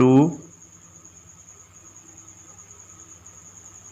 2،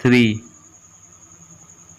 3،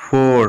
4،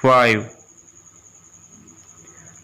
5،